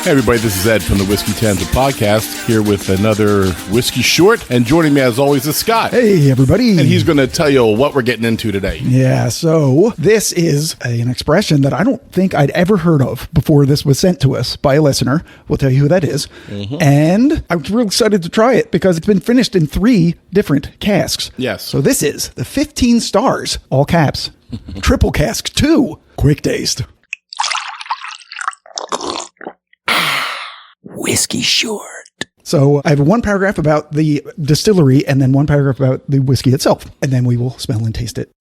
Hey everybody, this is Ed from the Whiskey Tandem Podcast, here with another Whiskey Short, and joining me as always is Scott. Hey everybody. And he's going to tell you what we're getting into today. Yeah, so this is an expression that I don't think I'd ever heard of before this was sent to us by a listener. We'll tell you who that is. Mm-hmm. And I'm real excited to try it because it's been finished in 3 different casks. Yes. So this is the 15 stars, all caps, triple cask 2, QuickTaste. Whiskey Short. So I have one paragraph about the distillery and then one paragraph about the whiskey itself, and then we will smell and taste it.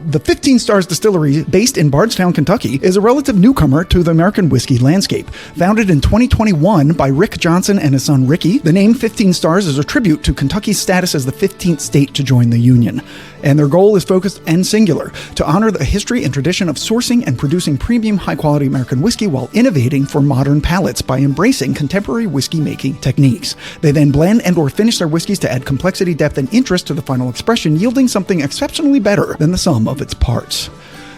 The 15 Stars Distillery, based in Bardstown, Kentucky, is a relative newcomer to the American whiskey landscape. Founded in 2021 by Rick Johnson and his son Ricky, the name 15 Stars is a tribute to Kentucky's status as the 15th state to join the Union. And their goal is focused and singular, to honor the history and tradition of sourcing and producing premium high-quality American whiskey while innovating for modern palates by embracing contemporary whiskey-making techniques. They then blend and or finish their whiskeys to add complexity, depth, and interest to the final expression, yielding something exceptionally better than the sum of its parts.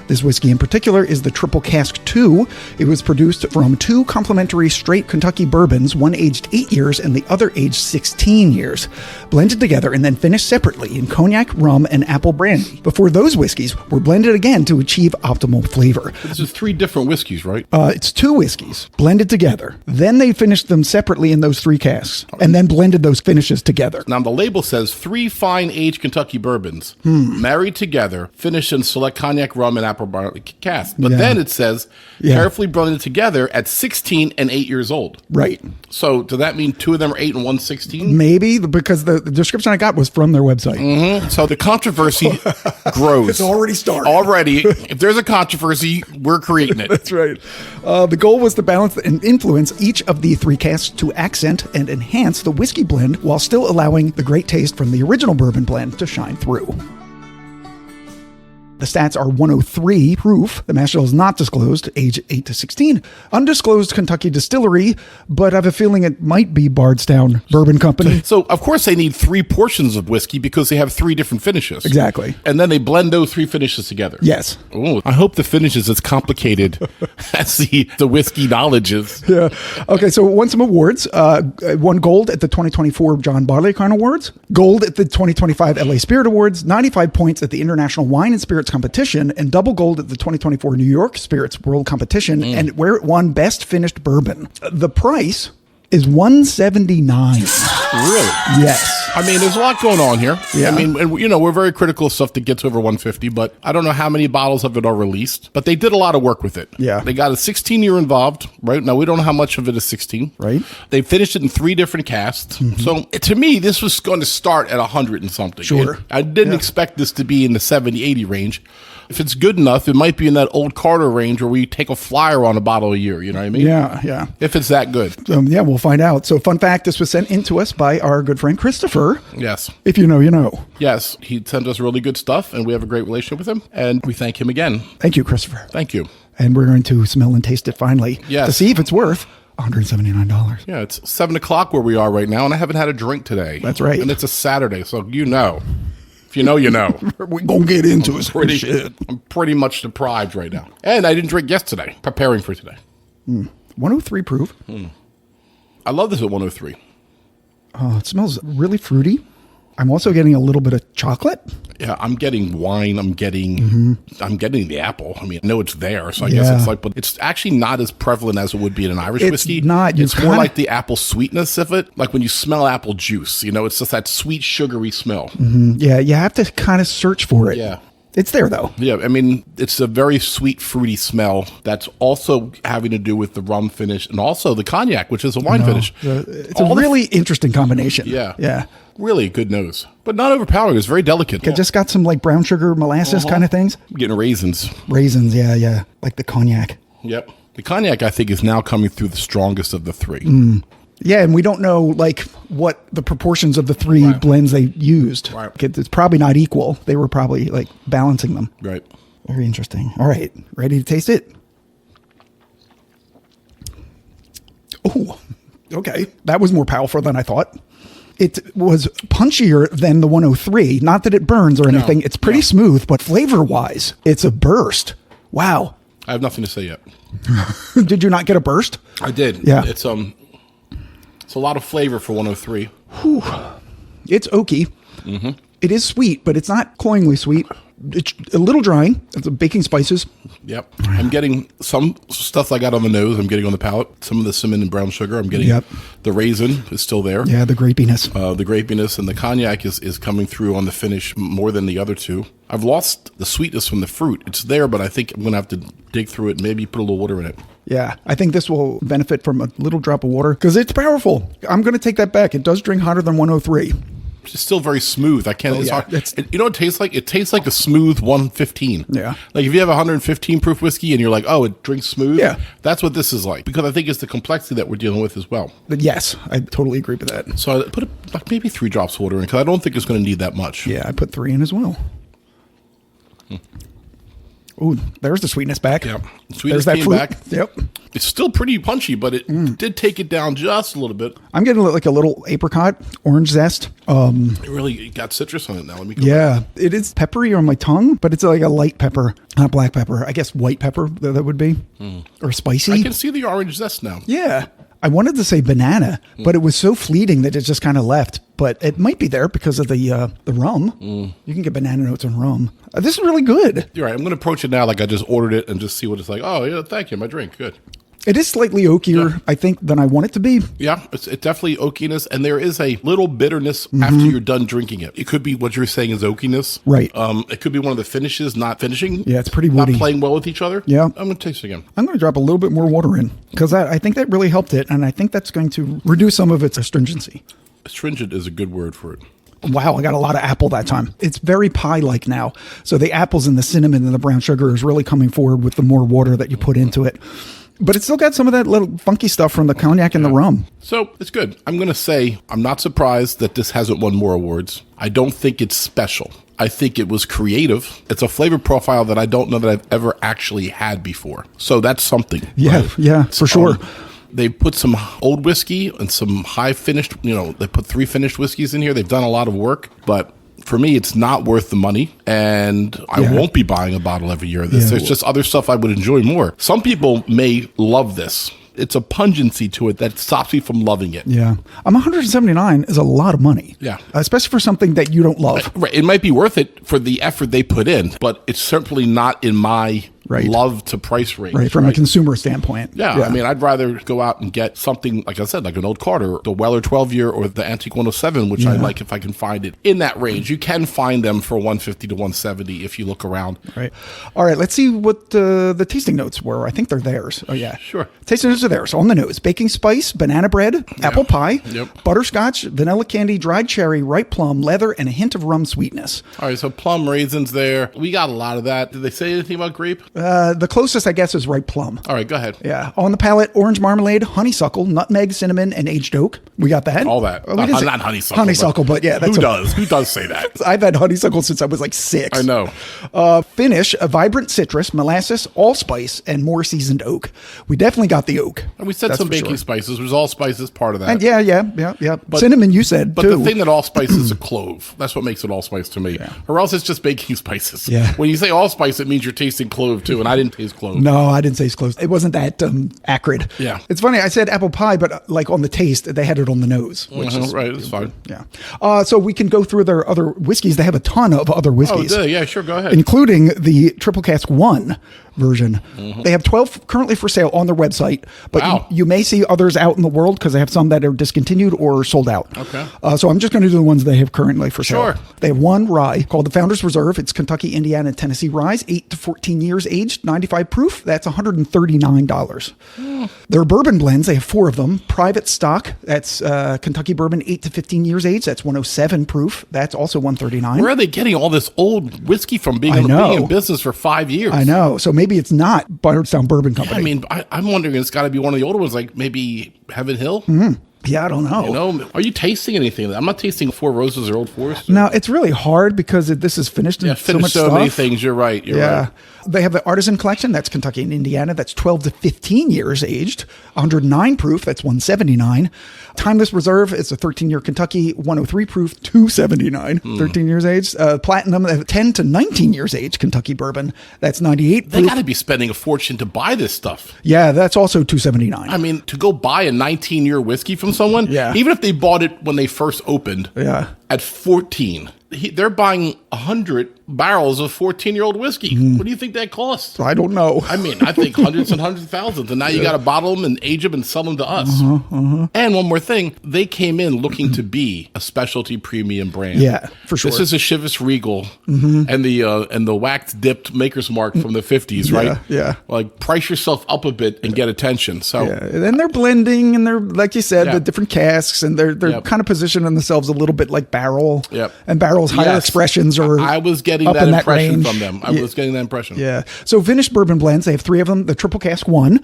This whiskey in particular is the Triple Cask 2. It was produced from 2 complementary straight Kentucky bourbons, one aged 8 years and the other aged 16 years, blended together and then finished separately in cognac, rum, and apple brandy, before those whiskeys were blended again to achieve optimal flavor. This is 3 different whiskeys, right? It's 2 whiskeys blended together. Then they finished them separately in those 3 casks and then blended those finishes together. Now the label says 3 fine aged Kentucky bourbons, married together, finished in select cognac, rum, and apple barley cask. But then it says carefully blended together at 16 and 8 years old. Right. So does that mean 2 of them are 8 and 1 16? Maybe, because the description I got was from their website. Mm-hmm. So the controversy grows. It's already started. Already. If there's a controversy, we're creating it. That's right. The goal was to balance and influence each of the 3 casks to accent and enhance the whiskey blend while still allowing the great taste from the original bourbon blend to shine through. The stats are 103 proof. The mash bill is not disclosed, age 8 to 16. Undisclosed Kentucky distillery, but I have a feeling it might be Bardstown Bourbon Company. So, of course, they need 3 portions of whiskey because they have 3 different finishes. Exactly. And then they blend those 3 finishes together. Yes. Ooh, I hope the finish is as complicated as the whiskey knowledge is. Yeah. Okay, so won some awards. Won gold at the 2024 John Barleycorn Awards, gold at the 2025 LA Spirit Awards, 95 points at the International Wine and Spirits Competition, and double gold at the 2024 New York Spirits World Competition, and where it won Best Finished Bourbon. The price is $179. Really? Yes. I mean, there's a lot going on here. Yeah. I mean, and, you know, we're very critical of stuff that gets over 150, but I don't know how many bottles of it are released, but they did a lot of work with it. Yeah. They got a 16-year involved, right? Now, we don't know how much of it is 16. Right. They finished it in 3 different casks. Mm-hmm. So, to me, this was going to start at 100 and something. Sure. And I didn't expect this to be in the 70, 80 range. If it's good enough, it might be in that old Carter range where we take a flyer on a bottle a year, you know what I mean? Yeah, yeah. If it's that good. Yeah, we'll find out. So, fun fact, this was sent in to us by our good friend Christopher. Yes. If you know, you know. Yes, he sent us really good stuff, and we have a great relationship with him, and we thank him again. Thank you, Christopher. Thank you. And we're going to smell and taste it finally to see if it's worth $179. Yeah, it's 7 o'clock where we are right now, and I haven't had a drink today. That's right. And it's a Saturday, so you know. If you know, you know. We're going to get into it. I'm pretty much deprived right now. And I didn't drink yesterday, preparing for today. 103 proof. I love this at 103. It smells really fruity. I'm also getting a little bit of chocolate. Yeah, I'm getting wine. I'm getting the apple. I mean, I know it's there, so I guess it's like, but it's actually not as prevalent as it would be in an Irish whiskey. Not. It's more like the apple sweetness of it, like when you smell apple juice. You know, it's just that sweet, sugary smell. Mm-hmm. Yeah, you have to kind of search for it. Yeah. It's there, though. Yeah, I mean, it's a very sweet, fruity smell that's also having to do with the rum finish and also the cognac, which is a wine finish. It's a really interesting combination. Yeah. Yeah. Really good nose, but not overpowering. It's very delicate. I just got some like brown sugar, molasses kind of things. I'm getting raisins. Raisins, yeah. Like the cognac. Yep. The cognac, I think, is now coming through the strongest of the 3. Yeah, and we don't know like what the proportions of the 3 blends they used. Right. It's probably not equal. They were probably like balancing them. Right. Very interesting. All right, ready to taste it? Oh, okay. That was more powerful than I thought. It was punchier than the 103. Not that it burns or anything. It's pretty smooth, but flavor-wise, it's a burst. Wow. I have nothing to say yet. Did you not get a burst? I did. Yeah. It's a lot of flavor for 103. Whew. It's oaky. Mm-hmm. It is sweet, but it's not cloyingly sweet. It's a little drying. It's baking spices. Yep. I'm getting some stuff I got on the nose. I'm getting on the palate. Some of the cinnamon and brown sugar. I'm getting the raisin is still there. Yeah, the grapiness. The grapiness and the cognac is coming through on the finish more than the other two. I've lost the sweetness from the fruit. It's there, but I think I'm going to have to dig through it and maybe put a little water in it. Yeah, I think this will benefit from a little drop of water because it's powerful. I'm going to take that back. It does drink hotter than 103. It's still very smooth. I can't. It's hard. You know what it tastes like? It tastes like a smooth 115. Yeah. Like if you have a 115 proof whiskey and you're like, oh, it drinks smooth. Yeah. That's what this is like because I think it's the complexity that we're dealing with as well. But yes, I totally agree with that. So I put like maybe 3 drops of water in because I don't think it's going to need that much. Yeah, I put 3 in as well. Ooh, there's the sweetness back. Yep. Sweetness came back. Yep. It's still pretty punchy, but it did take it down just a little bit. I'm getting like a little apricot, orange zest. It really got citrus on it now. Let me go Yeah, it is peppery on my tongue, but it's like a light pepper, not black pepper. I guess white pepper that would be. Or spicy. I can see the orange zest now. Yeah. I wanted to say banana, but it was so fleeting that it just kind of left. But it might be there because of the rum. You can get banana notes on rum. This is really good. You're right. I'm going to approach it now like I just ordered it and just see what it's like. Oh, yeah, thank you. My drink. Good. It is slightly oakier, I think, than I want it to be. Yeah, it's definitely oakiness, and there is a little bitterness after you're done drinking it. It could be what you're saying is oakiness. Right. It could be one of the finishes not finishing. Yeah, it's pretty woody. Not playing well with each other. Yeah. I'm going to taste it again. I'm going to drop a little bit more water in because I think that really helped it, and I think that's going to reduce some of its astringency. Astringent is a good word for it. Wow, I got a lot of apple that time. It's very pie-like now. So the apples and the cinnamon and the brown sugar is really coming forward with the more water that you put into it. But it's still got some of that little funky stuff from the cognac and the rum. So it's good. I'm going to say I'm not surprised that this hasn't won more awards. I don't think it's special. I think it was creative. It's a flavor profile that I don't know that I've ever actually had before. So that's something. Yeah, right? yeah, for sure. They put some old whiskey and some high finished, they put 3 finished whiskeys in here. They've done a lot of work, but for me, it's not worth the money, and I won't be buying a bottle every year of this. There's just other stuff I would enjoy more. Some people may love this. It's a pungency to it that stops me from loving it. Yeah. $179 is a lot of money. Yeah. Especially for something that you don't love. Right. It might be worth it for the effort they put in, but it's certainly not in my love to price range. Right. From a consumer standpoint. Yeah. I mean, I'd rather go out and get something, like I said, like an Old Carter, the Weller 12-year, or the Antique 107, which I like if I can find it in that range. You can find them for $150 to $170 if you look around. Right. All right. Let's see what the tasting notes were. I think they're theirs. Oh, yeah. Sure. Tasting notes are theirs. On the nose, baking spice, banana bread, apple pie, butterscotch, vanilla candy, dried cherry, ripe plum, leather, and a hint of rum sweetness. All right. So plum, raisins there. We got a lot of that. Did they say anything about grape? The closest, I guess, is ripe plum. All right, go ahead. Yeah. On the palate, orange marmalade, honeysuckle, nutmeg, cinnamon, and aged oak. We got that. All that. Well, not honeysuckle. Honeysuckle, but yeah. That's who does? Who does say that? I've had honeysuckle since I was like 6. I know. Finish, a vibrant citrus, molasses, allspice, and more seasoned oak. We definitely got the oak. And we said some baking spices. There's allspice as part of that. And yeah. But, cinnamon, you said, but too. But the thing that allspice is a clove. That's what makes it allspice to me. Yeah. Or else it's just baking spices. Yeah. When you say allspice, it means you're tasting clove, too. And I didn't taste clove. No, I didn't taste clove. It wasn't that acrid. Yeah. It's funny. I said apple pie, but like on the taste, they had it on the nose. Which is, right. It's fine. Yeah. So we can go through their other whiskeys. They have a ton of other whiskeys. Oh, yeah, sure. Go ahead. Including the Triple Cask 1 version. They have 12 currently for sale on their website, but you may see others out in the world because they have some that are discontinued or sold out. Okay. So I'm just going to do the ones they have currently for sale. Sure. They have one rye called the Founders Reserve. It's Kentucky, Indiana, and Tennessee rye, 8 to 14 years aged, 95 proof. That's $139. Their bourbon blends, they have 4 of them. Private stock, that's Kentucky bourbon, 8 to 15 years aged. That's 107 proof. That's also $139. Where are they getting all this old whiskey from being in business for 5 years? I know. So maybe it's not Bardstown Bourbon Company. Yeah, I mean, I'm wondering, it's got to be one of the older ones, like maybe Heaven Hill? Yeah, I don't know. You know, are you tasting anything? I'm not tasting Four Roses or Old Forester. No, it's really hard because this is finished in so much stuff. Many things. You're right. You're right. They have the Artisan Collection. That's Kentucky and Indiana. That's 12 to 15 years aged. 109 proof. That's 179. Timeless Reserve. It's a 13-year Kentucky. 103 proof. 279. 13 years aged. Platinum. 10 to 19 years aged Kentucky bourbon. That's 98 proof. They got to be spending a fortune to buy this stuff. Yeah, that's also 279. I mean, to go buy a 19-year whiskey from someone, even if they bought it when they first opened, at 14, they're buying 100 barrels of 14-year-old whiskey. What do you think that costs? I don't know. I mean, I think hundreds and hundreds of thousands. And now you got to bottle them and age them and sell them to us. And one more thing, they came in looking to be a specialty premium brand. Yeah, for sure. This is a Chivas Regal and the waxed dipped Maker's Mark from the 50s, right? Yeah. Like, price yourself up a bit and get attention. So, and they're blending, and they're, like you said, the different casks, and they're kind of positioning themselves a little bit like Barrel. And Barrel's higher expressions are I was getting that impression from them. I was getting that impression. Yeah. So finished bourbon blends, they have 3 of them. The Triple Cask 1.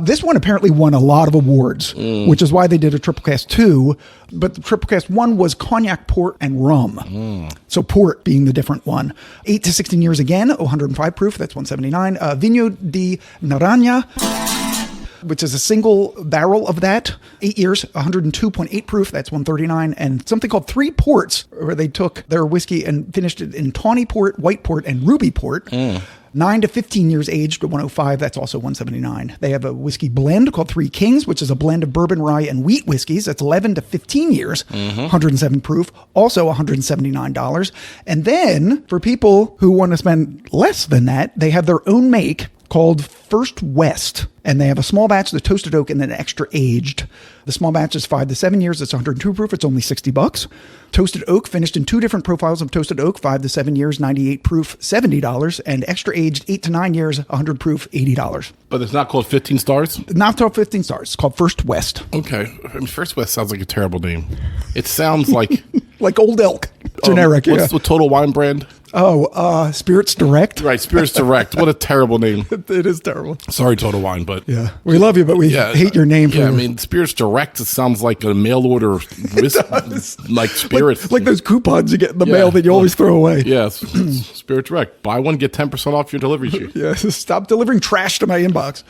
This one apparently won a lot of awards, which is why they did a Triple Cask 2. But the Triple Cask 1 was cognac, port, and rum. So port being the different one. 8 to 16 years again, 105 proof. That's 179. Vinho de Naranja, which is a single barrel of that. 8 years, 102.8 proof. That's 139. And something called 3 ports, where they took their whiskey and finished it in tawny port, white port, and ruby port. 9 to 15 years aged, 105. That's also 179. They have a whiskey blend called Three Kings, which is a blend of bourbon, rye, and wheat whiskeys. That's 11 to 15 years, 107 proof, also $179. And then for people who want to spend less than that, they have their own make called First West. And they have a small batch, the toasted oak, and then extra aged. The small batch is 5 to 7 years. It's 102 proof. It's only $60. Toasted oak, finished in 2 different profiles of toasted oak, 5 to 7 years, 98 proof, $70. And extra aged, 8 to 9 years, 100 proof, $80. But it's not called 15 stars? Not called 15 stars. It's called First West. Okay. I mean, First West sounds like a terrible name. It sounds like... like Old Elk. Generic. What's the Total Wine brand? Spirits Direct. Right, Spirits Direct. What a terrible name. It is terrible. Sorry, Total Wine, but... Yeah. We love you, but we hate your name. I mean, Spirits Direct, it sounds like a mail order like spirits. Like those coupons you get in the mail that you always throw away. Yes. Spirit Direct. Buy one, get 10% off your delivery sheet. Stop delivering trash to my inbox.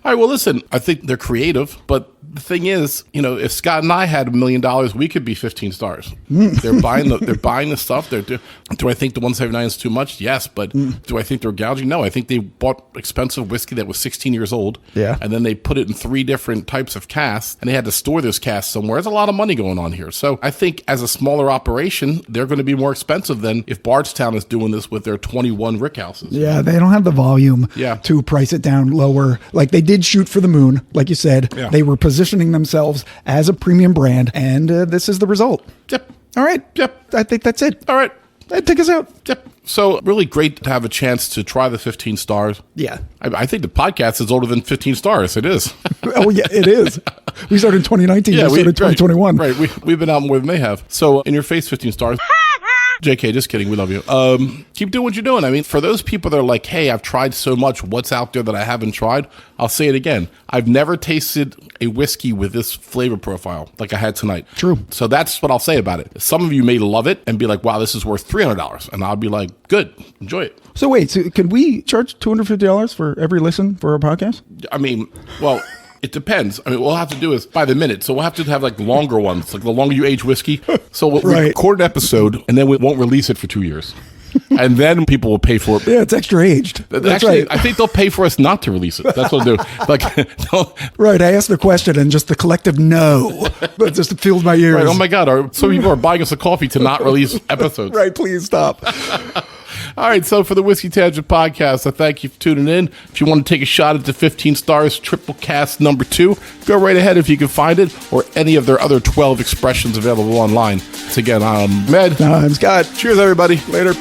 All right, well, listen, I think they're creative, but the thing is, you know, if Scott and I had $1 million, we could be 15 stars. They're buying the stuff. Do I think the 179 is too much? Yes, but do I think they're gouging? No, I think they bought expensive whiskey that was 16 years old. And then they put it in 3 different types of casks, and they had to store those casks somewhere. There's a lot of money going on here. So I think as a smaller operation, they're going to be more expensive than if Bardstown is doing this with their 21 rickhouses. Yeah, they don't have the volume to price it down lower. Like they did shoot for the moon, like you said. They were positioning themselves as a premium brand, and this is the result. Yep. All right. Yep. I think that's it. All right. Take us out. Yep. So really great to have a chance to try the 15 stars. Yeah. I think the podcast is older than 15 stars. It is. Oh, yeah, it is. We started in 2019. We started in 2021. Right. We've been out more than they have. So in your face, 15 stars. JK, just kidding. We love you. Keep doing what you're doing. I mean, for those people that are like, hey, I've tried so much. What's out there that I haven't tried? I'll say it again. I've never tasted a whiskey with this flavor profile like I had tonight. True. So that's what I'll say about it. Some of you may love it and be like, wow, this is worth $300. And I'll be like, good. Enjoy it. So wait, could we charge $250 for every listen for our podcast? I mean, well... It depends. I mean, what we'll have to do is by the minute. So we'll have to have like longer ones, like the longer you age whiskey. So we'll record an episode and then we won't release it for 2 years. And then people will pay for it. Yeah, it's extra aged. That's right. I think they'll pay for us not to release it. That's what they'll do. Like, right. I asked the question and just the collective no. That just filled my ears. Right. Oh my God. Some people are buying us a coffee to not release episodes. Right. Please stop. All right, so for the Whiskey Tangent Podcast, I thank you for tuning in. If you want to take a shot at the 15 stars Triple Cask number 2, go right ahead if you can find it, or any of their other 12 expressions available online. So again, I'm Med. I'm Scott. Cheers, everybody. Later.